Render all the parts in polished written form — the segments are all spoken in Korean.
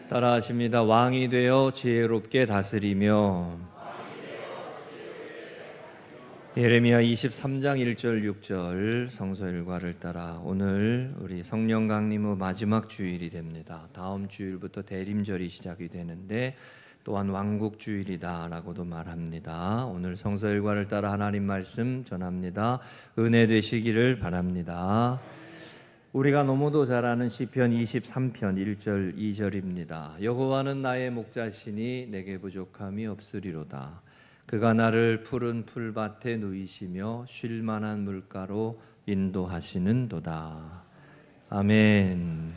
따라하십니다. 왕이 되어 지혜롭게 다스리며. 예레미야 23장 1절 6절 성서 일과를 따라 오늘 우리 성령 강림 후 마지막 주일이 됩니다. 다음 주일부터 대림절이 시작이 되는데 또한 왕국 주일이다라고도 말합니다. 오늘 성서 일과를 따라 하나님 말씀 전합니다. 은혜 되시기를 바랍니다. 우리가 너무도 잘 아는 시편 23편 1절 2절입니다. 여호와는 나의 목자시니 내게 부족함이 없으리로다. 그가 나를 푸른 풀밭에 누이시며 쉴 만한 물가로 인도하시는도다. 아멘.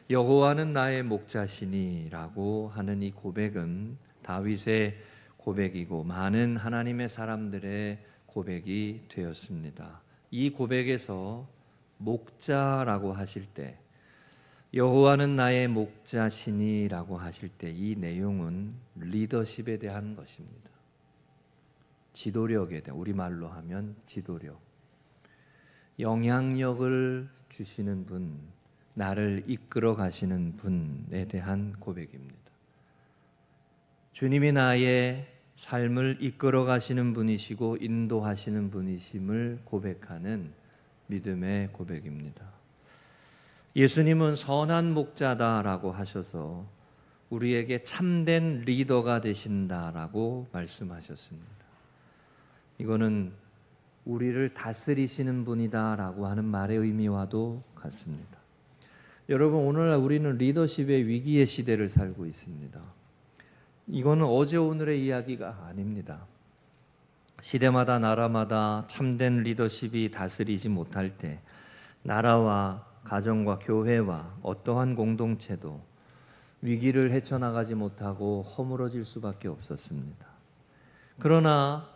여호와는 나의 목자시니라고 하는 이 고백은 다윗의 고백이고 많은 하나님의 사람들의 고백이 되었습니다. 이 고백에서 목자라고 하실 때, 여호와는 나의 목자시니라고 하실 때 이 내용은 리더십에 대한 것입니다. 지도력에 대한, 우리말로 하면 지도력, 영향력을 주시는 분, 나를 이끌어 가시는 분에 대한 고백입니다. 주님이 나의 삶을 이끌어 가시는 분이시고 인도하시는 분이심을 고백하는 믿음의 고백입니다. 예수님은 선한 목자다라고 하셔서 우리에게 참된 리더가 되신다라고 말씀하셨습니다. 이거는 우리를 다스리시는 분이다라고 하는 말의 의미와도 같습니다. 여러분, 오늘날 우리는 리더십의 위기의 시대를 살고 있습니다. 이거는 어제 오늘의 이야기가 아닙니다. 시대마다 나라마다 참된 리더십이 다스리지 못할 때 나라와 가정과 교회와 어떠한 공동체도 위기를 헤쳐나가지 못하고 허물어질 수밖에 없었습니다. 그러나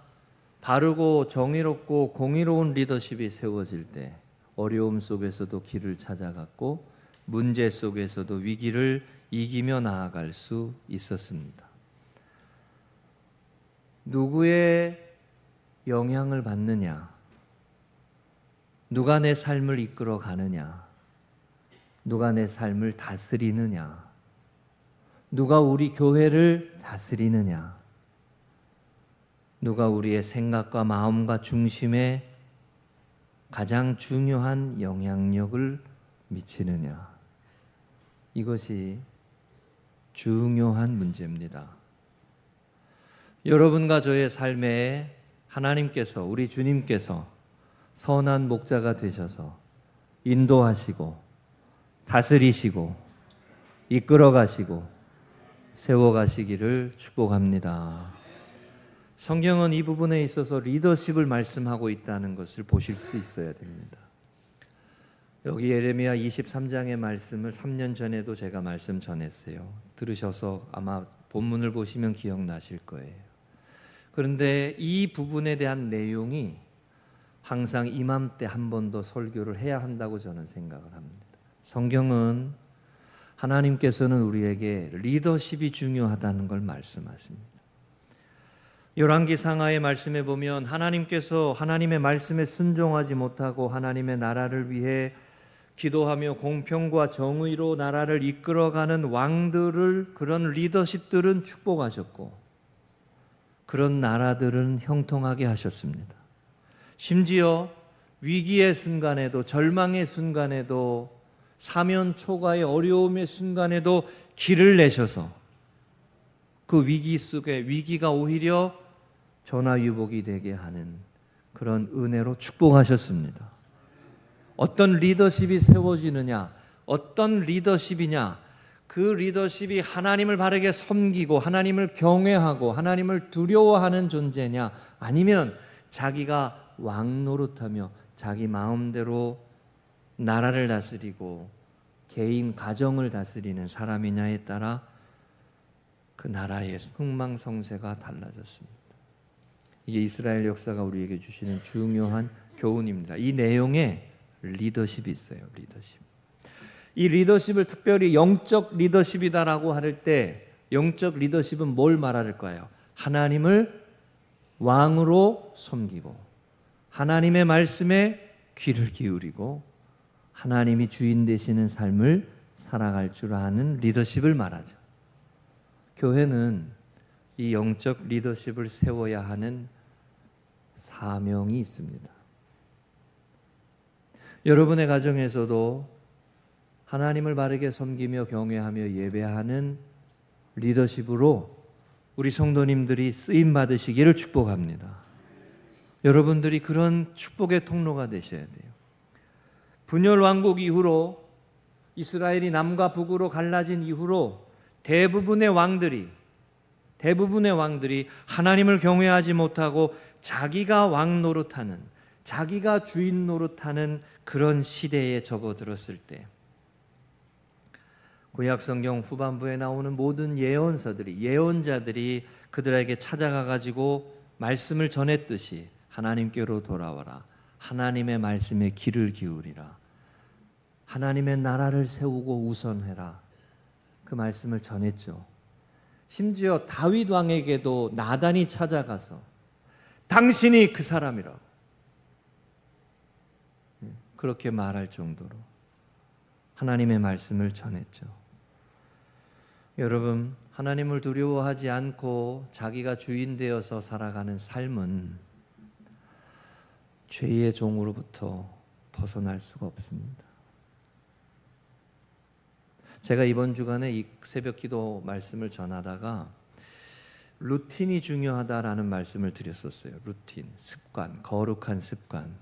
바르고 정의롭고 공의로운 리더십이 세워질 때 어려움 속에서도 길을 찾아갔고 문제 속에서도 위기를 이기며 나아갈 수 있었습니다. 누구의 영향을 받느냐, 누가 내 삶을 이끌어 가느냐, 누가 내 삶을 다스리느냐, 누가 우리 교회를 다스리느냐, 누가 우리의 생각과 마음과 중심에 가장 중요한 영향력을 미치느냐, 이것이 중요한 문제입니다. 여러분과 저의 삶에 하나님께서, 우리 주님께서 선한 목자가 되셔서 인도하시고 다스리시고 이끌어 가시고 세워 가시기를 축복합니다. 성경은 이 부분에 있어서 리더십을 말씀하고 있다는 것을 보실 수 있어야 됩니다. 여기 예레미야 23장의 말씀을 3년 전에도 제가 말씀 전했어요. 들으셔서 아마 본문을 보시면 기억나실 거예요. 그런데 이 부분에 대한 내용이 항상 이맘때 한 번 더 설교를 해야 한다고 저는 생각을 합니다. 성경은 하나님께서는 우리에게 리더십이 중요하다는 걸 말씀하십니다. 열왕기 상하의 말씀에 보면 하나님께서 하나님의 말씀에 순종하지 못하고 하나님의 나라를 위해 기도하며 공평과 정의로 나라를 이끌어가는 왕들을, 그런 리더십들은 축복하셨고 그런 나라들은 형통하게 하셨습니다. 심지어 위기의 순간에도, 절망의 순간에도, 사면 초가의 어려움의 순간에도 길을 내셔서 그 위기 속에 위기가 오히려 전화위복이 되게 하는 그런 은혜로 축복하셨습니다. 어떤 리더십이 세워지느냐, 어떤 리더십이냐, 그 리더십이 하나님을 바르게 섬기고 하나님을 경외하고 하나님을 두려워하는 존재냐, 아니면 자기가 왕 노릇하며 자기 마음대로 나라를 다스리고 개인 가정을 다스리는 사람이냐에 따라 그 나라의 흥망성쇠가 달라졌습니다. 이게 이스라엘 역사가 우리에게 주시는 중요한 교훈입니다. 이 내용에 리더십이 있어요. 리더십. 이 리더십을 특별히 영적 리더십이다라고 할 때 영적 리더십은 뭘 말할까요? 하나님을 왕으로 섬기고 하나님의 말씀에 귀를 기울이고 하나님이 주인 되시는 삶을 살아갈 줄 아는 리더십을 말하죠. 교회는 이 영적 리더십을 세워야 하는 사명이 있습니다. 여러분의 가정에서도 하나님을 바르게 섬기며 경외하며 예배하는 리더십으로 우리 성도님들이 쓰임 받으시기를 축복합니다. 여러분들이 그런 축복의 통로가 되셔야 돼요. 분열 왕국 이후로 이스라엘이 남과 북으로 갈라진 이후로 대부분의 왕들이 하나님을 경외하지 못하고 자기가 왕 노릇하는, 자기가 주인 노릇하는 그런 시대에 접어들었을 때 구약 성경 후반부에 나오는 모든 예언자들이 그들에게 찾아가 가지고 말씀을 전했듯이 하나님께로 돌아와라. 하나님의 말씀에 귀를 기울이라. 하나님의 나라를 세우고 우선해라. 그 말씀을 전했죠. 심지어 다윗 왕에게도 나단이 찾아가서 당신이 그 사람이라고 그렇게 말할 정도로 하나님의 말씀을 전했죠. 여러분, 하나님을 두려워하지 않고 자기가 주인 되어서 살아가는 삶은 죄의 종으로부터 벗어날 수가 없습니다. 제가 이번 주간에 이 새벽 기도 말씀을 전하다가 루틴이 중요하다라는 말씀을 드렸었어요. 루틴, 습관, 거룩한 습관.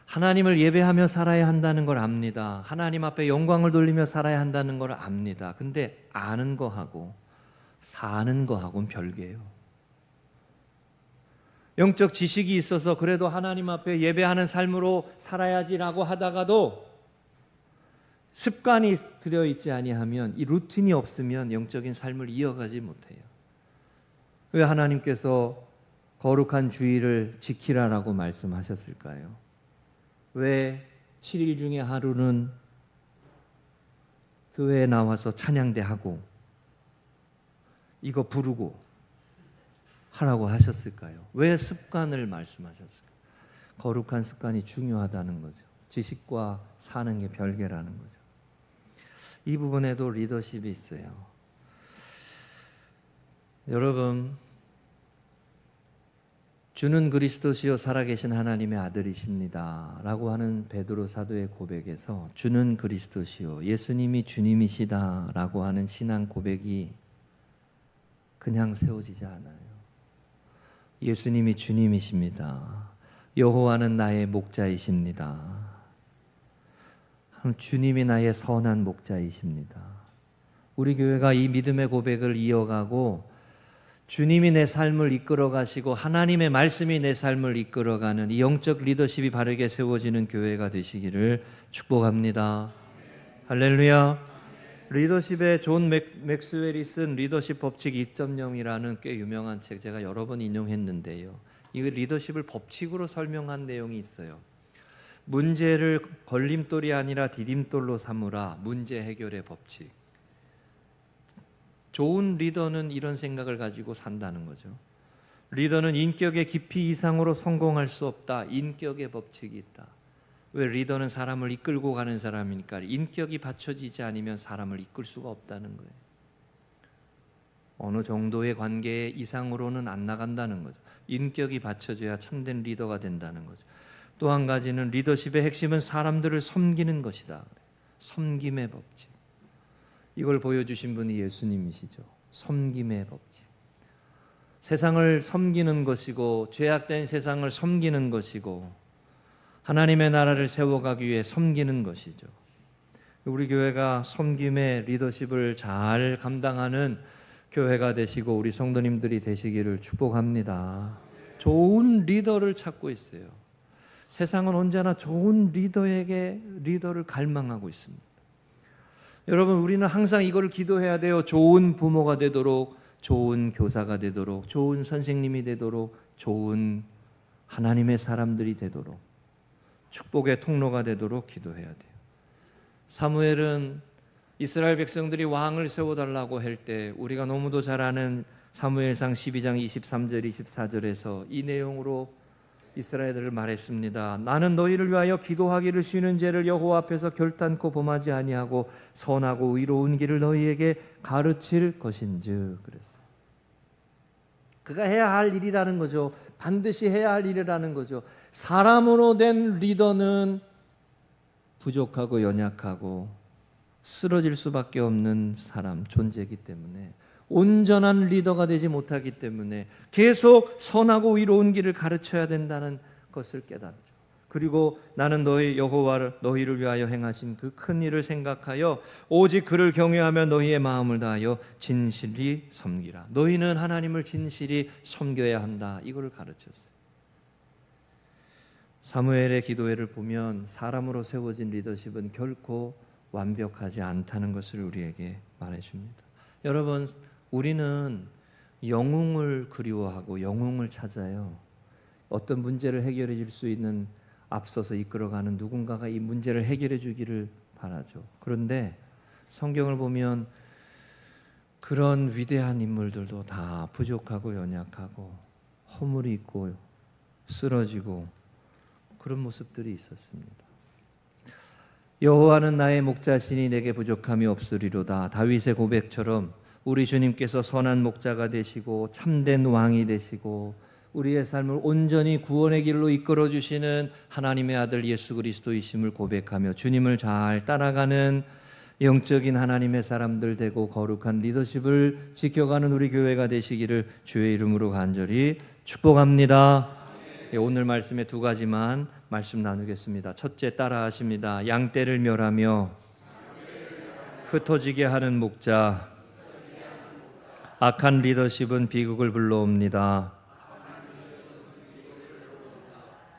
하나님을 예배하며 살아야 한다는 걸 압니다. 하나님 앞에 영광을 돌리며 살아야 한다는 걸 압니다. 근데 아는 거하고 사는 거하고는 별개예요. 영적 지식이 있어서 그래도 하나님 앞에 예배하는 삶으로 살아야지라고 하다가도 습관이 들어있지 아니하면, 이 루틴이 없으면 영적인 삶을 이어가지 못해요. 왜 하나님께서 거룩한 주일을 지키라라고 말씀하셨을까요? 왜 7일 중에 하루는 교회에 나와서 찬양대 하고 이거 부르고 하라고 하셨을까요? 왜 습관을 말씀하셨을까요? 거룩한 습관이 중요하다는 거죠. 지식과 사는 게 별개라는 거죠. 이 부분에도 리더십이 있어요. 여러분, 주는 그리스도시요 살아계신 하나님의 아들이십니다 라고 하는 베드로 사도의 고백에서 주는 그리스도시요, 예수님이 주님이시다 라고 하는 신앙 고백이 그냥 세워지지 않아요. 예수님이 주님이십니다. 여호와는 나의 목자이십니다. 주님이 나의 선한 목자이십니다. 우리 교회가 이 믿음의 고백을 이어가고 주님이 내 삶을 이끌어 가시고 하나님의 말씀이 내 삶을 이끌어가는 이 영적 리더십이 바르게 세워지는 교회가 되시기를 축복합니다. 할렐루야. 리더십의 존 맥스웰이 쓴 리더십 법칙 2.0이라는 꽤 유명한 책 제가 여러 번 인용했는데요. 이 리더십을 법칙으로 설명한 내용이 있어요. 문제를 걸림돌이 아니라 디딤돌로 삼으라. 문제 해결의 법칙. 좋은 리더는 이런 생각을 가지고 산다는 거죠. 리더는 인격의 깊이 이상으로 성공할 수 없다. 인격의 법칙이 있다. 왜? 리더는 사람을 이끌고 가는 사람이니까 인격이 받쳐지지 않으면 사람을 이끌 수가 없다는 거예요. 어느 정도의 관계 이상으로는 안 나간다는 거죠. 인격이 받쳐져야 참된 리더가 된다는 거죠. 또 한 가지는 리더십의 핵심은 사람들을 섬기는 것이다. 섬김의 법칙. 이걸 보여주신 분이 예수님이시죠. 섬김의 법칙. 세상을 섬기는 것이고 죄악된 세상을 섬기는 것이고 하나님의 나라를 세워가기 위해 섬기는 것이죠. 우리 교회가 섬김의 리더십을 잘 감당하는 교회가 되시고 우리 성도님들이 되시기를 축복합니다. 좋은 리더를 찾고 있어요. 세상은 언제나 좋은 리더를 갈망하고 있습니다. 여러분, 우리는 항상 이걸 기도해야 돼요. 좋은 부모가 되도록, 좋은 교사가 되도록, 좋은 선생님이 되도록, 좋은 하나님의 사람들이 되도록, 축복의 통로가 되도록 기도해야 돼요. 사무엘은 이스라엘 백성들이 왕을 세워달라고 할 때 우리가 너무도 잘 아는 사무엘상 12장 23절 24절에서 이 내용으로 이스라엘들을 말했습니다. 나는 너희를 위하여 기도하기를 쉬는 죄를 여호와 앞에서 결단코 범하지 아니하고 선하고 의로운 길을 너희에게 가르칠 것인즉 그랬어요. 그가 해야 할 일이라는 거죠. 반드시 해야 할 일이라는 거죠. 사람으로 된 리더는 부족하고 연약하고 쓰러질 수밖에 없는 사람, 존재이기 때문에 온전한 리더가 되지 못하기 때문에 계속 선하고 의로운 길을 가르쳐야 된다는 것을 깨닫죠. 그리고 나는 너희 여호와를 너희를 위하여 행하신 그 큰 일을 생각하여 오직 그를 경외하며 너희의 마음을 다하여 진실히 섬기라. 너희는 하나님을 진실히 섬겨야 한다. 이거를 가르쳤어요. 사무엘의 기도회를 보면 사람으로 세워진 리더십은 결코 완벽하지 않다는 것을 우리에게 말해줍니다. 여러분, 우리는 영웅을 그리워하고 영웅을 찾아요. 어떤 문제를 해결해 줄 수 있는 앞서서 이끌어가는 누군가가 이 문제를 해결해 주기를 바라죠. 그런데 성경을 보면 그런 위대한 인물들도 다 부족하고 연약하고 허물이 있고 쓰러지고 그런 모습들이 있었습니다. 여호와는 나의 목자시니 내게 부족함이 없으리로다. 다윗의 고백처럼 우리 주님께서 선한 목자가 되시고 참된 왕이 되시고 우리의 삶을 온전히 구원의 길로 이끌어 주시는 하나님의 아들 예수 그리스도이심을 고백하며 주님을 잘 따라가는 영적인 하나님의 사람들 되고 거룩한 리더십을 지켜가는 우리 교회가 되시기를 주의 이름으로 간절히 축복합니다. 오늘 말씀에 두 가지만 말씀 나누겠습니다. 첫째, 따라하십니다. 양떼를 멸하며 흩어지게 하는 목자. 악한 리더십은 비극을 불러옵니다.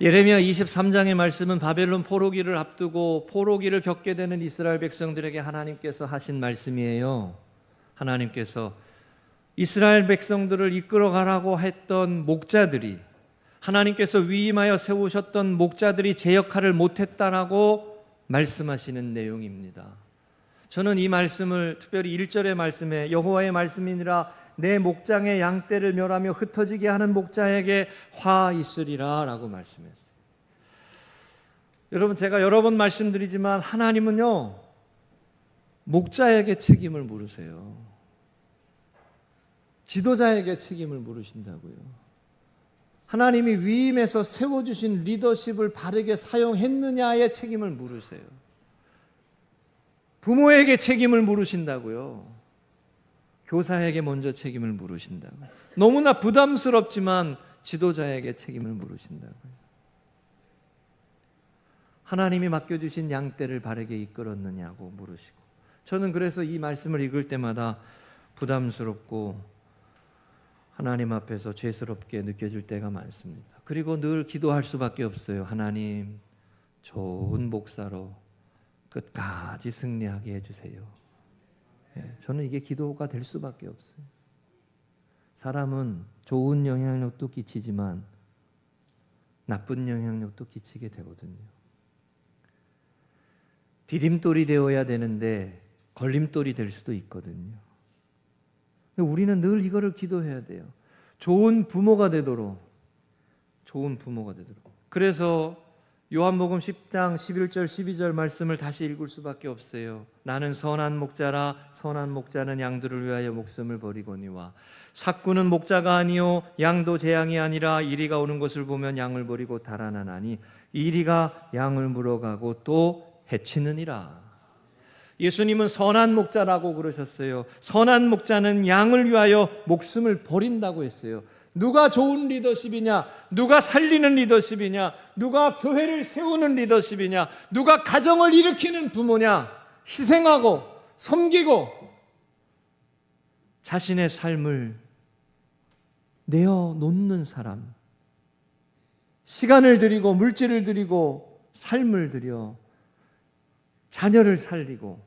예레미야 23장의 말씀은 바벨론 포로기를 앞두고 포로기를 겪게 되는 이스라엘 백성들에게 하나님께서 하신 말씀이에요. 하나님께서 이스라엘 백성들을 이끌어가라고 했던 목자들이, 하나님께서 위임하여 세우셨던 목자들이 제 역할을 못했다라고 말씀하시는 내용입니다. 저는 이 말씀을 특별히 1절의 말씀에 여호와의 말씀이니라 내 목장의 양떼를 멸하며 흩어지게 하는 목자에게 화 있으리라 라고 말씀했어요. 여러분, 제가 여러 번 말씀드리지만 하나님은요 목자에게 책임을 물으세요. 지도자에게 책임을 물으신다고요. 하나님이 위임해서 세워주신 리더십을 바르게 사용했느냐의 책임을 물으세요. 부모에게 책임을 물으신다고요. 교사에게 먼저 책임을 물으신다고요. 너무나 부담스럽지만 지도자에게 책임을 물으신다고요. 하나님이 맡겨주신 양떼를 바르게 이끌었느냐고 물으시고, 저는 그래서 이 말씀을 읽을 때마다 부담스럽고 하나님 앞에서 죄스럽게 느껴질 때가 많습니다. 그리고 늘 기도할 수밖에 없어요. 하나님, 좋은 목사로 끝까지 승리하게 해주세요. 저는 이게 기도가 될 수밖에 없어요. 사람은 좋은 영향력도 끼치지만 나쁜 영향력도 끼치게 되거든요. 디딤돌이 되어야 되는데 걸림돌이 될 수도 있거든요. 우리는 늘 이거를 기도해야 돼요. 좋은 부모가 되도록. 그래서 요한복음 10장 11절 12절 말씀을 다시 읽을 수밖에 없어요. 나는 선한 목자라 선한 목자는 양들을 위하여 목숨을 버리거니와 삭구는 목자가 아니요 양도 제 양이 아니라 이리가 오는 것을 보면 양을 버리고 달아나나니 이리가 양을 물어가고 또 해치느니라. 예수님은 선한 목자라고 그러셨어요. 선한 목자는 양을 위하여 목숨을 버린다고 했어요. 누가 좋은 리더십이냐? 누가 살리는 리더십이냐? 누가 교회를 세우는 리더십이냐? 누가 가정을 일으키는 부모냐? 희생하고 섬기고 자신의 삶을 내어놓는 사람, 시간을 들이고 물질을 들이고 삶을 들여 자녀를 살리고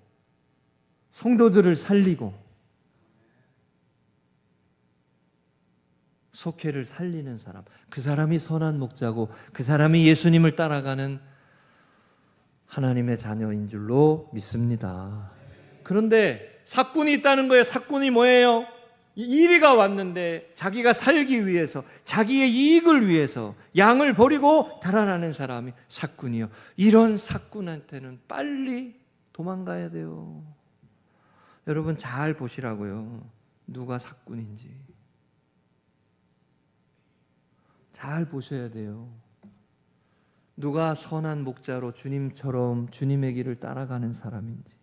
성도들을 살리고 속회를 살리는 사람, 그 사람이 선한 목자고 그 사람이 예수님을 따라가는 하나님의 자녀인 줄로 믿습니다. 그런데 사꾼이 있다는 거예요. 사꾼이 뭐예요? 이리가 왔는데 자기가 살기 위해서, 자기의 이익을 위해서 양을 버리고 달아나는 사람이 사꾼이요. 이런 사꾼한테는 빨리 도망가야 돼요. 여러분 잘 보시라고요. 누가 사꾼인지 잘 보셔야 돼요. 누가 선한 목자로 주님처럼 주님의 길을 따라가는 사람인지.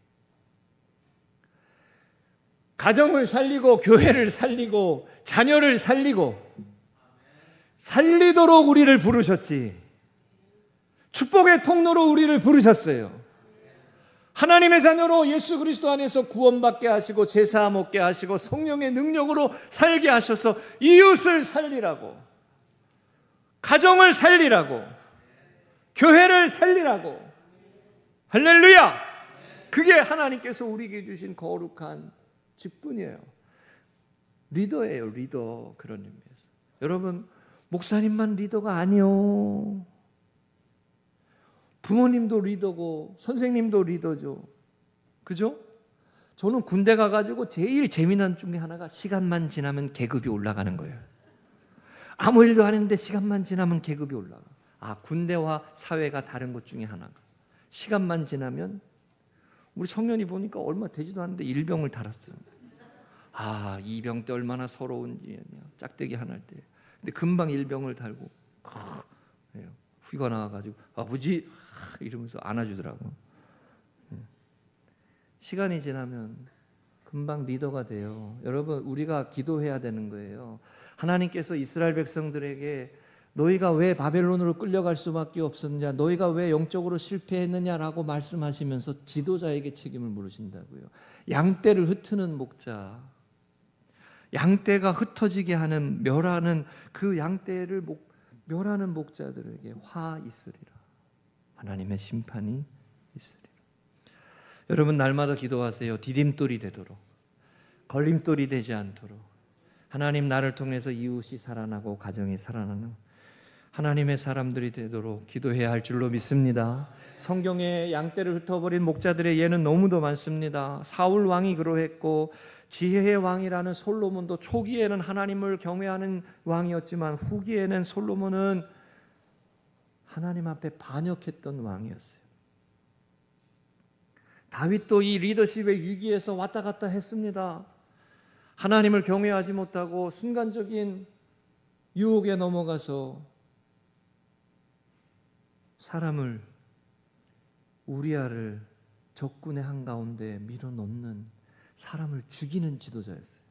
가정을 살리고 교회를 살리고 자녀를 살리고 살리도록 우리를 부르셨지. 축복의 통로로 우리를 부르셨어요. 하나님의 자녀로 예수 그리스도 안에서 구원받게 하시고 제사함 얻게 하시고 성령의 능력으로 살게 하셔서 이웃을 살리라고, 가정을 살리라고, 교회를 살리라고. 할렐루야! 그게 하나님께서 우리에게 주신 거룩한 직분이에요. 리더예요, 리더. 그런 의미에서. 여러분, 목사님만 리더가 아니요. 부모님도 리더고 선생님도 리더죠. 그죠? 저는 군대 가가지고 제일 재미난 중에 하나가 시간만 지나면 계급이 올라가는 거예요. 아무 일도 안 했는데 시간만 지나면 계급이 올라가. 군대와 사회가 다른 것 중에 하나가, 시간만 지나면, 우리 청년이 보니까 얼마 되지도 않는데 일병을 달았어요. 이 병 때 얼마나 서러운지, 짝대기 하나 때. 근데 금방 일병을 달고 휴가 나와가지고 아버지 이러면서 안아주더라고. 시간이 지나면 금방 리더가 돼요. 여러분, 우리가 기도해야 되는 거예요. 하나님께서 이스라엘 백성들에게 너희가 왜 바벨론으로 끌려갈 수밖에 없었느냐, 너희가 왜 영적으로 실패했느냐라고 말씀하시면서 지도자에게 책임을 물으신다고요. 양떼를 흩트는 목자, 양떼가 흩어지게 하는, 멸하는 그 양떼를 멸하는 목자들에게 화 있으리라. 하나님의 심판이 있으리라. 여러분, 날마다 기도하세요. 디딤돌이 되도록, 걸림돌이 되지 않도록. 하나님, 나를 통해서 이웃이 살아나고 가정이 살아나는 하나님의 사람들이 되도록 기도해야 할 줄로 믿습니다. 성경에 양떼를 흩어버린 목자들의 예는 너무도 많습니다. 사울 왕이 그러했고, 지혜의 왕이라는 솔로몬도 초기에는 하나님을 경외하는 왕이었지만 후기에는 솔로몬은 하나님 앞에 반역했던 왕이었어요. 다윗도 이 리더십의 위기에서 왔다 갔다 했습니다. 하나님을 경외하지 못하고 순간적인 유혹에 넘어가서 사람을, 우리아를 적군의 한가운데 밀어넣는, 사람을 죽이는 지도자였어요.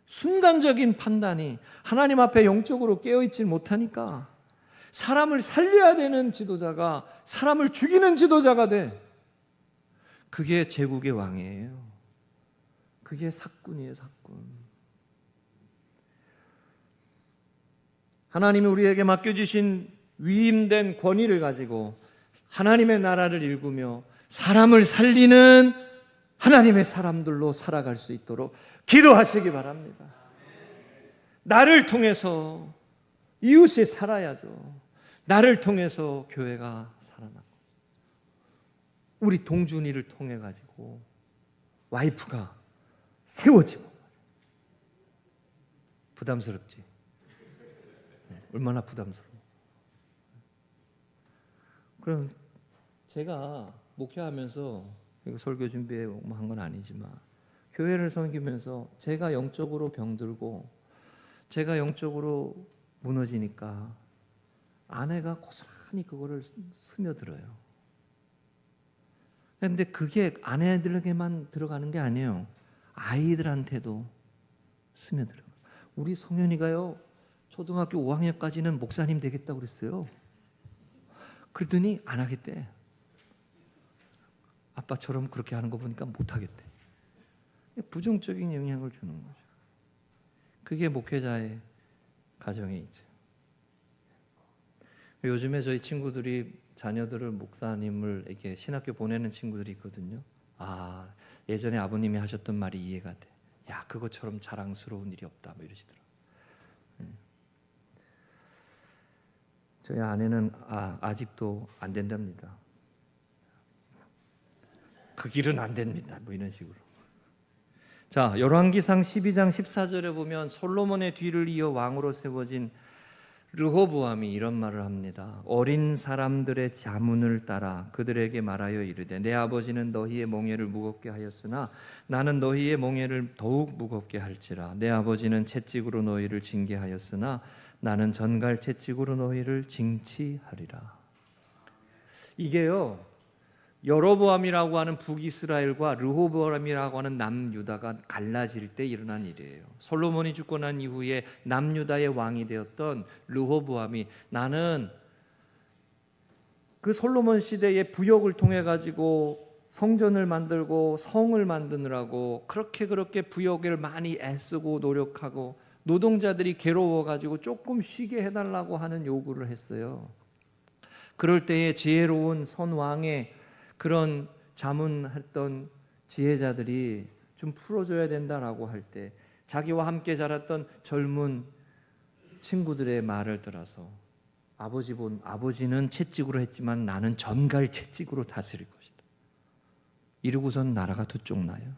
순간적인 판단이, 하나님 앞에 영적으로 깨어있지 못하니까 사람을 살려야 되는 지도자가 사람을 죽이는 지도자가 돼. 그게 제국의 왕이에요. 그게 사꾼이에요, 사꾼. 하나님이 우리에게 맡겨주신 위임된 권위를 가지고 하나님의 나라를 일구며 사람을 살리는 하나님의 사람들로 살아갈 수 있도록 기도하시기 바랍니다. 나를 통해서 이웃이 살아야죠. 나를 통해서 교회가 살아나고, 우리 동준이를 통해 가지고 와이프가 세워지고. 부담스럽지? 얼마나 부담스러워. 그럼 제가 목회하면서, 이거 설교 준비해 한 건 아니지만, 교회를 섬기면서 제가 영적으로 병들고 제가 영적으로 무너지니까 아내가 고스란히 그거를 스며들어요. 그런데 그게 아내들에게만 들어가는 게 아니에요. 아이들한테도 스며들어요. 우리 성현이가요, 초등학교 5학년까지는 목사님 되겠다고 그랬어요. 그러더니 안 하겠대. 아빠처럼 그렇게 하는 거 보니까 못 하겠대. 부정적인 영향을 주는 거죠. 그게 목회자의 가정에 있죠. 요즘에 저희 친구들이 자녀들을 목사님을 이렇게 신학교 보내는 친구들이 있거든요. 예전에 아버님이 하셨던 말이 이해가 돼. 야, 그것처럼 자랑스러운 일이 없다, 뭐 이러시더라고요. 저희 아내는 아직도 안 된답니다. 그 길은 안 됩니다, 뭐 이런 식으로. 자, 열왕기상 12장 14절에 보면 솔로몬의 뒤를 이어 왕으로 세워진 르호보암이 이런 말을 합니다. 어린 사람들의 자문을 따라 그들에게 말하여 이르되 내 아버지는 너희의 몽해를 무겁게 하였으나 나는 너희의 몽해를 더욱 무겁게 할지라. 내 아버지는 채찍으로 너희를 징계하였으나 나는 전갈 채찍으로 너희를 징치하리라. 이게요, 여로보암이라고 하는 북이스라엘과 르호보암이라고 하는 남유다가 갈라질 때 일어난 일이에요. 솔로몬이 죽고 난 이후에 남유다의 왕이 되었던 르호보암이 나는 그 솔로몬 시대의 부역을 통해 가지고 성전을 만들고 성을 만드느라고 그렇게 부역을 많이 애쓰고 노력하고 노동자들이 괴로워 가지고 조금 쉬게 해달라고 하는 요구를 했어요. 그럴 때에 지혜로운 선왕의 그런 자문했던 지혜자들이 좀 풀어줘야 된다라고 할 때 자기와 함께 자랐던 젊은 친구들의 말을 들어서 아버지는 채찍으로 했지만 나는 전갈 채찍으로 다스릴 것이다. 이러고선 나라가 두 쪽 나요.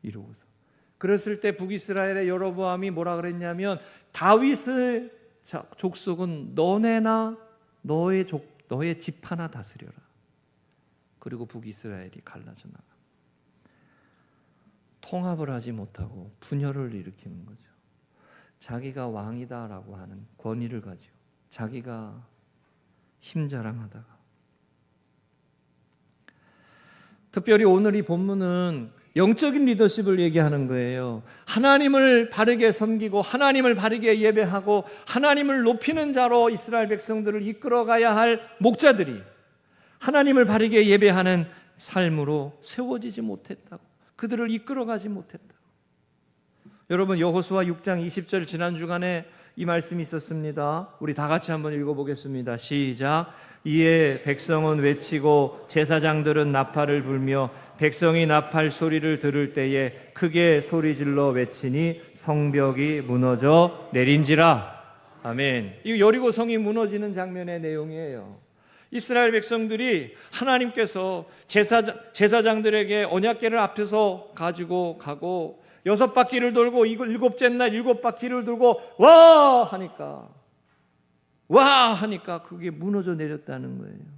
이러고서. 그랬을 때 북이스라엘의 여로보암이 뭐라 그랬냐면 다윗의 족속은 너네나 너의 집 하나 다스려라. 그리고 북이스라엘이 갈라져 나가. 통합을 하지 못하고 분열을 일으키는 거죠. 자기가 왕이다라고 하는 권위를 가지고 자기가 힘자랑하다가. 특별히 오늘 이 본문은 영적인 리더십을 얘기하는 거예요. 하나님을 바르게 섬기고 하나님을 바르게 예배하고 하나님을 높이는 자로 이스라엘 백성들을 이끌어가야 할 목자들이 하나님을 바르게 예배하는 삶으로 세워지지 못했다고, 그들을 이끌어가지 못했다고. 여러분, 여호수아 6장 20절 지난 주간에 이 말씀이 있었습니다. 우리 다 같이 한번 읽어보겠습니다. 시작. 이에 백성은 외치고 제사장들은 나팔을 불며 백성이 나팔 소리를 들을 때에 크게 소리질러 외치니 성벽이 무너져 내린지라. 아멘. 이 여리고 성이 무너지는 장면의 내용이에요. 이스라엘 백성들이 하나님께서 제사장들에게 언약궤를 앞에서 가지고 가고 6바퀴를 돌고 일곱째 날 7바퀴를 돌고 와 하니까 그게 무너져 내렸다는 거예요.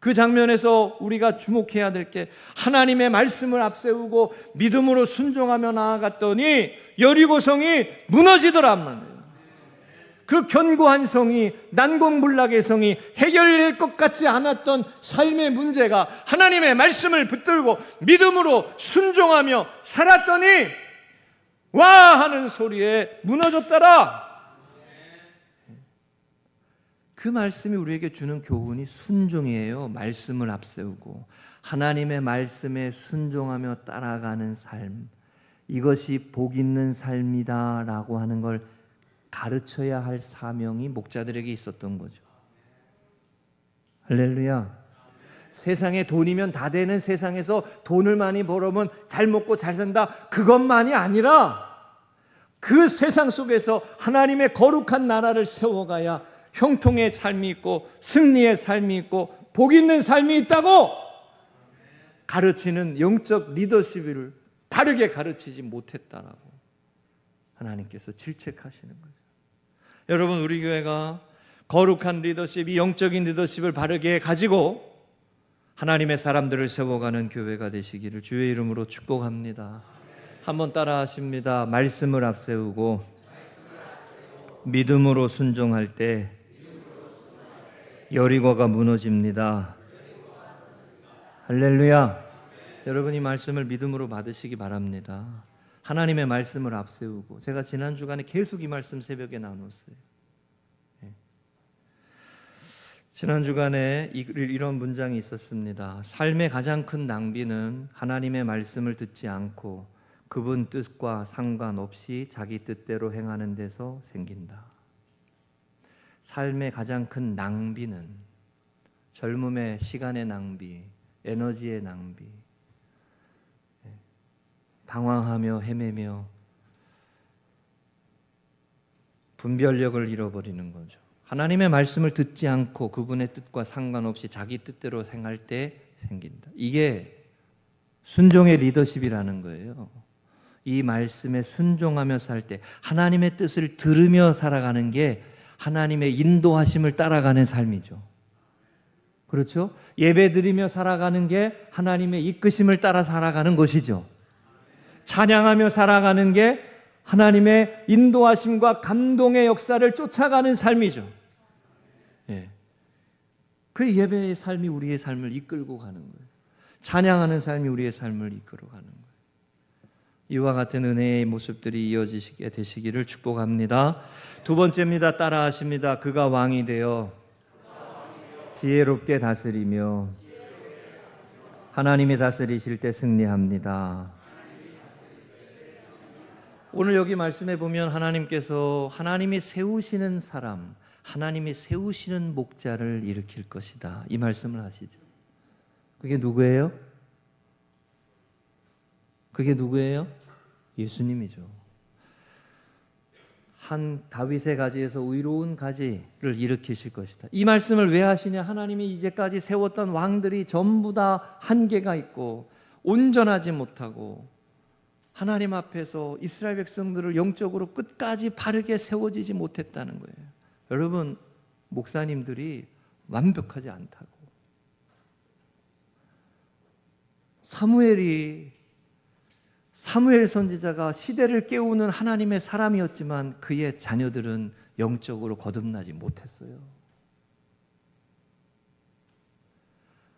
그 장면에서 우리가 주목해야 될 게 하나님의 말씀을 앞세우고 믿음으로 순종하며 나아갔더니 여리고성이 무너지더란 말이에요. 그 견고한 성이, 난공불락의 성이 해결될 것 같지 않았던 삶의 문제가 하나님의 말씀을 붙들고 믿음으로 순종하며 살았더니 와 하는 소리에 무너졌더라. 그 말씀이 우리에게 주는 교훈이 순종이에요. 말씀을 앞세우고 하나님의 말씀에 순종하며 따라가는 삶, 이것이 복 있는 삶이다라고 하는 걸 가르쳐야 할 사명이 목자들에게 있었던 거죠. 할렐루야. 세상에 돈이면 다 되는 세상에서 돈을 많이 벌으면 잘 먹고 잘 산다, 그것만이 아니라 그 세상 속에서 하나님의 거룩한 나라를 세워가야 형통의 삶이 있고 승리의 삶이 있고 복 있는 삶이 있다고 가르치는 영적 리더십을 바르게 가르치지 못했다라고 하나님께서 질책하시는 거죠. 여러분, 우리 교회가 거룩한 리더십, 이 영적인 리더십을 바르게 가지고 하나님의 사람들을 세워가는 교회가 되시기를 주의 이름으로 축복합니다. 한번 따라 하십니다. 말씀을 앞세우고 믿음으로 순종할 때 여리고가 무너집니다. 할렐루야. 여러분, 이 말씀을 믿음으로 받으시기 바랍니다. 하나님의 말씀을 앞세우고, 제가 지난 주간에 계속 이 말씀 새벽에 나눴어요. 지난 주간에 이런 문장이 있었습니다. 삶의 가장 큰 낭비는 하나님의 말씀을 듣지 않고 그분 뜻과 상관없이 자기 뜻대로 행하는 데서 생긴다. 삶의 가장 큰 낭비는 젊음의 시간의 낭비, 에너지의 낭비, 방황하며 헤매며 분별력을 잃어버리는 거죠. 하나님의 말씀을 듣지 않고 그분의 뜻과 상관없이 자기 뜻대로 행할 때 생긴다. 이게 순종의 리더십이라는 거예요. 이 말씀에 순종하며 살 때 하나님의 뜻을 들으며 살아가는 게 하나님의 인도하심을 따라가는 삶이죠. 그렇죠? 예배드리며 살아가는 게 하나님의 이끄심을 따라 살아가는 것이죠. 찬양하며 살아가는 게 하나님의 인도하심과 감동의 역사를 쫓아가는 삶이죠. 예. 그 예배의 삶이 우리의 삶을 이끌고 가는 거예요. 찬양하는 삶이 우리의 삶을 이끌어가는 거예요. 이와 같은 은혜의 모습들이 이어지시게 되시기를 축복합니다. 두 번째입니다. 따라하십니다. 그가 왕이 되어 지혜롭게 다스리며 하나님이 다스리실 때 승리합니다. 오늘 여기 말씀해 보면 하나님께서 하나님이 세우시는 사람, 하나님이 세우시는 목자를 일으킬 것이다. 이 말씀을 하시죠. 그게 누구예요? 그게 누구예요? 예수님이죠. 한 다윗의 가지에서 의로운 가지를 일으키실 것이다. 이 말씀을 왜 하시냐? 하나님이 이제까지 세웠던 왕들이 전부 다 한계가 있고 온전하지 못하고 하나님 앞에서 이스라엘 백성들을 영적으로 끝까지 바르게 세워지지 못했다는 거예요. 여러분, 목사님들이 완벽하지 않다고. 사무엘 선지자가 시대를 깨우는 하나님의 사람이었지만 그의 자녀들은 영적으로 거듭나지 못했어요.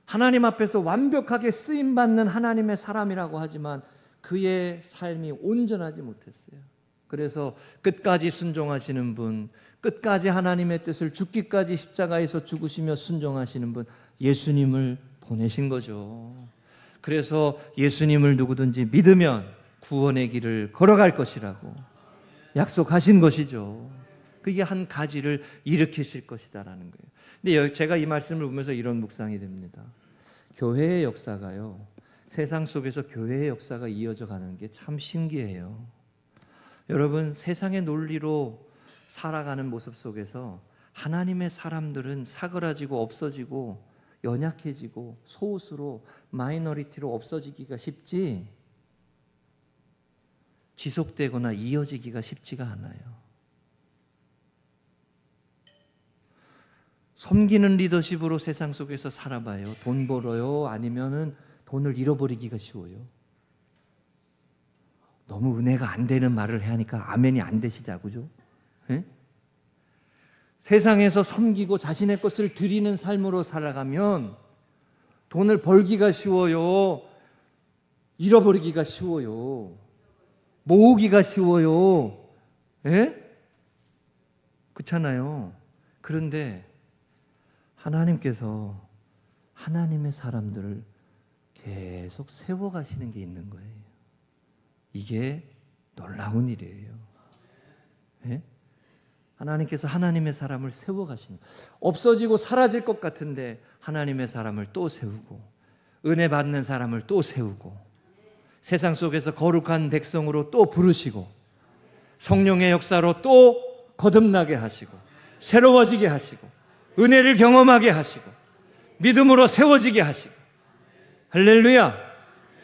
하나님 앞에서 완벽하게 쓰임받는 하나님의 사람이라고 하지만 그의 삶이 온전하지 못했어요. 그래서 끝까지 순종하시는 분, 끝까지 하나님의 뜻을 죽기까지 십자가에서 죽으시며 순종하시는 분, 예수님을 보내신 거죠. 그래서 예수님을 누구든지 믿으면 구원의 길을 걸어갈 것이라고 약속하신 것이죠. 그게 한 가지를 일으키실 것이다라는 거예요. 근데 제가 이 말씀을 보면서 이런 묵상이 됩니다. 교회의 역사가요, 세상 속에서 교회의 역사가 이어져 가는 게 참 신기해요. 여러분, 세상의 논리로 살아가는 모습 속에서 하나님의 사람들은 사그라지고 없어지고 연약해지고 소수로 마이너리티로 없어지기가 쉽지 지속되거나 이어지기가 쉽지가 않아요. 섬기는 리더십으로 세상 속에서 살아봐요. 돈 벌어요? 아니면은 돈을 잃어버리기가 쉬워요? 너무 은혜가 안 되는 말을 하니까 아멘이 안 되시자, 그죠? 네? 세상에서 섬기고 자신의 것을 드리는 삶으로 살아가면 돈을 벌기가 쉬워요? 잃어버리기가 쉬워요? 모으기가 쉬워요? 예? 그렇잖아요. 그런데 하나님께서 하나님의 사람들을 계속 세워가시는 게 있는 거예요. 이게 놀라운 일이에요. 예? 하나님께서 하나님의 사람을 세워가시는, 없어지고 사라질 것 같은데 하나님의 사람을 또 세우고 은혜 받는 사람을 또 세우고 세상 속에서 거룩한 백성으로 또 부르시고 성령의 역사로 또 거듭나게 하시고 새로워지게 하시고 은혜를 경험하게 하시고 믿음으로 세워지게 하시고, 할렐루야!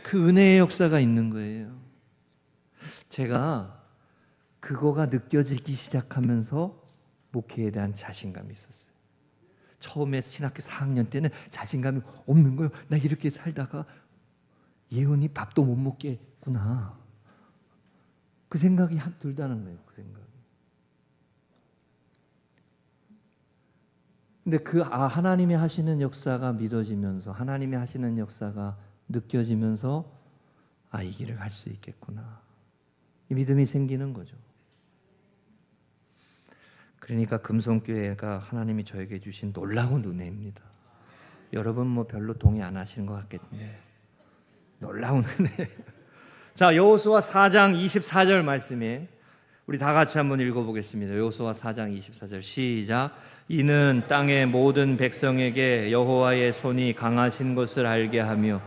그 은혜의 역사가 있는 거예요. 제가 그거가 느껴지기 시작하면서 목회에 대한 자신감이 있었어요. 처음에 신학교 4학년 때는 자신감이 없는 거예요. 나 이렇게 살다가 예언이 밥도 못 먹겠구나. 그 생각이 들다는 거예요. 그 생각이. 근데 하나님이 하시는 역사가 믿어지면서, 하나님이 하시는 역사가 느껴지면서 이 길을 갈 수 있겠구나. 이 믿음이 생기는 거죠. 그러니까 금송교회가 하나님이 저에게 주신 놀라운 은혜입니다. 여러분 별로 동의 안 하시는 것 같겠네. 놀라운 은혜. 자, 여호수아 4장 24절 말씀에 우리 다 같이 한번 읽어보겠습니다. 여호수아 4장 24절 시작. 이는 땅의 모든 백성에게 여호와의 손이 강하신 것을 알게 하며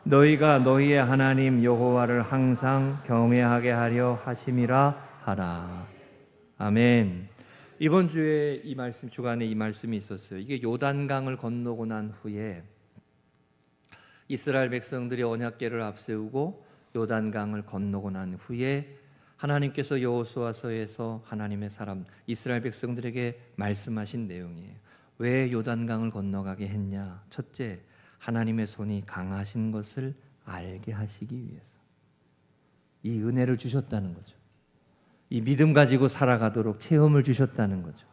너희가 너희의 하나님 여호와를 항상 경외하게 하려 하심이라 하라. 아멘. 이번 주에 이 말씀, 주간에 이 말씀이 있었어요. 이게 요단강을 건너고 난 후에 이스라엘 백성들이 언약궤를 앞세우고 요단강을 건너고 난 후에 하나님께서 여호수아서에서 하나님의 사람 이스라엘 백성들에게 말씀하신 내용이에요. 왜 요단강을 건너가게 했냐? 첫째, 하나님의 손이 강하신 것을 알게 하시기 위해서. 이 은혜를 주셨다는 거죠. 이 믿음 가지고 살아가도록 체험을 주셨다는 거죠.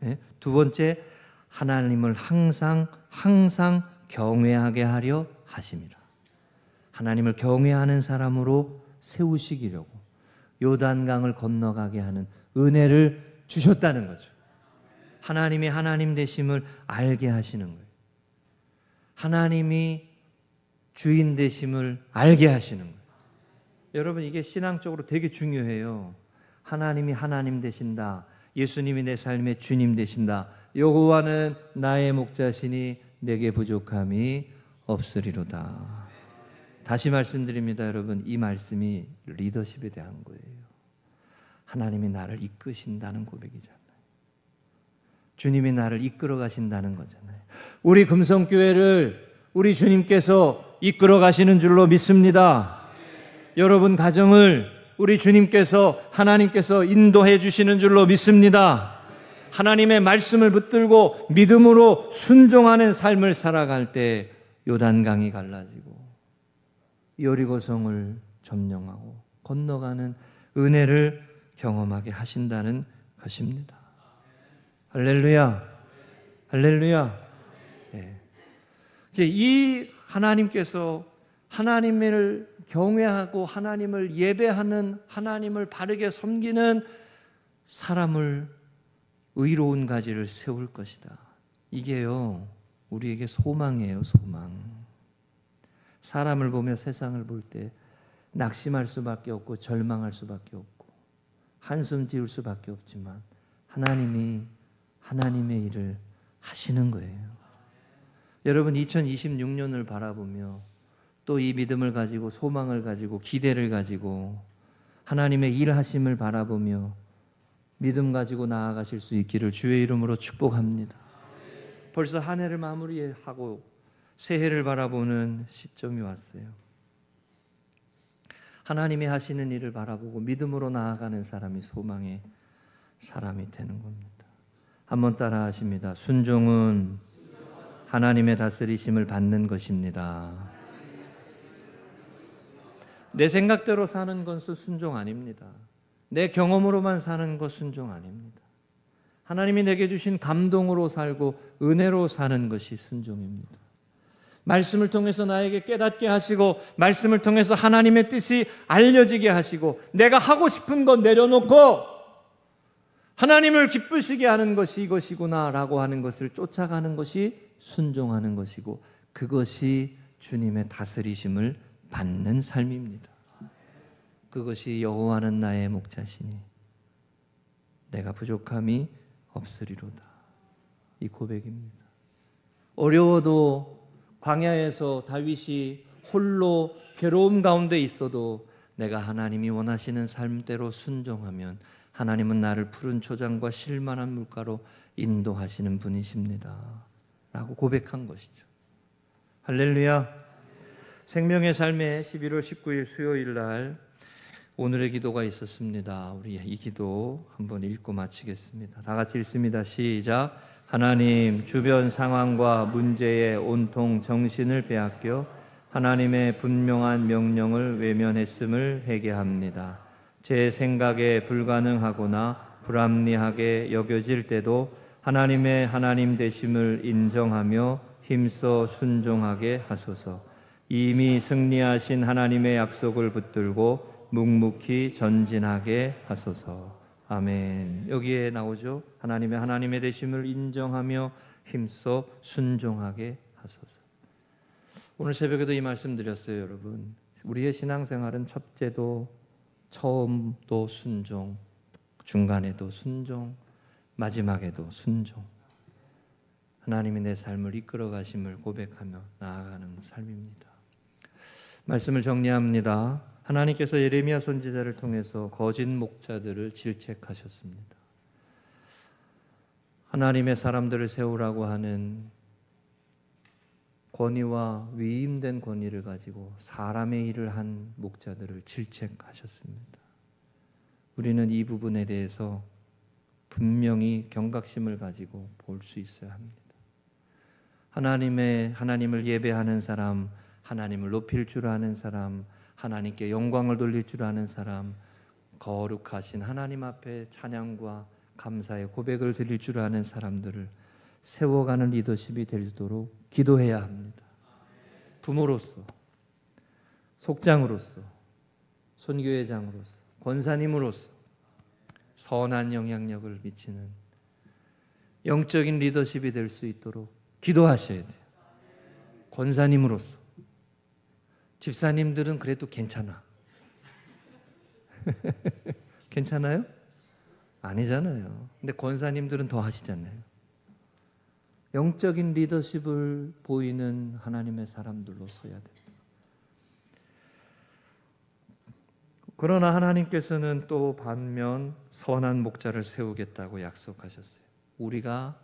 네? 두 번째, 하나님을 항상 경외하게 하려 하심이라. 하나님을 경외하는 사람으로 세우시기려고 요단강을 건너가게 하는 은혜를 주셨다는 거죠. 하나님이 하나님 되심을 알게 하시는 거예요. 하나님이 주인 되심을 알게 하시는 거예요. 여러분, 이게 신앙적으로 되게 중요해요. 하나님이 하나님 되신다. 예수님이 내 삶의 주님 되신다. 여호와는 나의 목자시니 내게 부족함이 없으리로다. 다시 말씀드립니다, 여러분. 이 말씀이 리더십에 대한 거예요. 하나님이 나를 이끄신다는 고백이잖아요. 주님이 나를 이끌어 가신다는 거잖아요. 우리 금성교회를 우리 주님께서 이끌어 가시는 줄로 믿습니다. 여러분 가정을 우리 주님께서 하나님께서 인도해 주시는 줄로 믿습니다. 하나님의 말씀을 붙들고 믿음으로 순종하는 삶을 살아갈 때 요단강이 갈라지고 여리고성을 점령하고 건너가는 은혜를 경험하게 하신다는 것입니다. 할렐루야, 할렐루야. 네. 이 하나님께서 하나님을 경외하고 하나님을 예배하는, 하나님을 바르게 섬기는 사람을 의로운 가지를 세울 것이다. 이게요, 우리에게 소망이에요, 소망. 사람을 보며 세상을 볼 때 낙심할 수밖에 없고 절망할 수밖에 없고 한숨 지을 수밖에 없지만 하나님이 하나님의 일을 하시는 거예요. 여러분, 2026년을 바라보며 또 이 믿음을 가지고 소망을 가지고 기대를 가지고 하나님의 일하심을 바라보며 믿음 가지고 나아가실 수 있기를 주의 이름으로 축복합니다. 벌써 한 해를 마무리하고 새해를 바라보는 시점이 왔어요. 하나님이 하시는 일을 바라보고 믿음으로 나아가는 사람이 소망의 사람이 되는 겁니다. 한번 따라 하십니다. 순종은 하나님의 다스리심을 받는 것입니다. 내 생각대로 사는 것은 순종 아닙니다. 내 경험으로만 사는 것 순종 아닙니다. 하나님이 내게 주신 감동으로 살고 은혜로 사는 것이 순종입니다. 말씀을 통해서 나에게 깨닫게 하시고 말씀을 통해서 하나님의 뜻이 알려지게 하시고 내가 하고 싶은 것 내려놓고 하나님을 기쁘시게 하는 것이 이것이구나 라고 하는 것을 쫓아가는 것이 순종하는 것이고 그것이 주님의 다스리심을 받는 삶입니다. 그것이 여호와는 나의 목자시니 내가 부족함이 없으리로다. 이 고백입니다. 어려워도 광야에서 다윗이 홀로 괴로움 가운데 있어도 내가 하나님이 원하시는 삶대로 순종하면 하나님은 나를 푸른 초장과 실만한 물가로 인도하시는 분이십니다 라고 고백한 것이죠. 할렐루야. 생명의 삶의 11월 19일 수요일 날 오늘의 기도가 있었습니다. 우리 이 기도 한번 읽고 마치겠습니다. 다 같이 읽습니다. 시작. 하나님, 주변 상황과 문제에 온통 정신을 빼앗겨 하나님의 분명한 명령을 외면했음을 회개합니다. 제 생각에 불가능하거나 불합리하게 여겨질 때도 하나님의 하나님 되심을 인정하며 힘써 순종하게 하소서. 이미 승리하신 하나님의 약속을 붙들고 묵묵히 전진하게 하소서. 아멘. 여기에 나오죠. 하나님의 되심을 인정하며 힘써 순종하게 하소서. 오늘 새벽에도 이 말씀 드렸어요, 여러분. 우리의 신앙생활은 첫째도 처음도 순종, 중간에도 순종, 마지막에도 순종. 하나님이 내 삶을 이끌어 가심을 고백하며 나아가는 삶입니다. 말씀을 정리합니다. 하나님께서 예레미야 선지자를 통해서 거짓 목자들을 질책하셨습니다. 하나님의 사람들을 세우라고 하는 권위와 위임된 권위를 가지고 사람의 일을 한 목자들을 질책하셨습니다. 우리는 이 부분에 대해서 분명히 경각심을 가지고 볼 수 있어야 합니다. 하나님을 예배하는 사람, 하나님을 높일 줄 아는 사람, 하나님께 영광을 돌릴 줄 아는 사람, 거룩하신 하나님 앞에 찬양과 감사의 고백을 드릴 줄 아는 사람들을 세워가는 리더십이 되도록 기도해야 합니다. 부모로서, 속장으로서, 손교회장으로서, 권사님으로서 선한 영향력을 미치는 영적인 리더십이 될 수 있도록 기도하셔야 돼요. 권사님으로서. 집사님들은 그래도 괜찮아. 괜찮아요? 아니잖아요. 근데 권사님들은 더 하시잖아요. 영적인 리더십을 보이는 하나님의 사람들로 서야 됩니다. 그러나 하나님께서는 또 반면 선한 목자를 세우겠다고 약속하셨어요. 우리가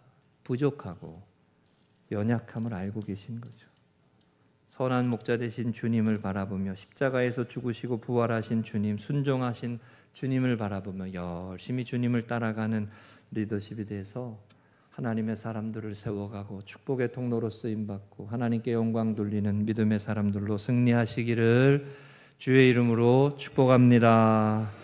부족하고 연약함을 알고 계신 거죠. 선한 목자 되신 주님을 바라보며 십자가에서 죽으시고 부활하신 주님, 순종하신 주님을 바라보며 열심히 주님을 따라가는 리더십이 돼서 하나님의 사람들을 세워가고 축복의 통로로 쓰임받고 하나님께 영광 돌리는 믿음의 사람들로 승리하시기를 주의 이름으로 축복합니다.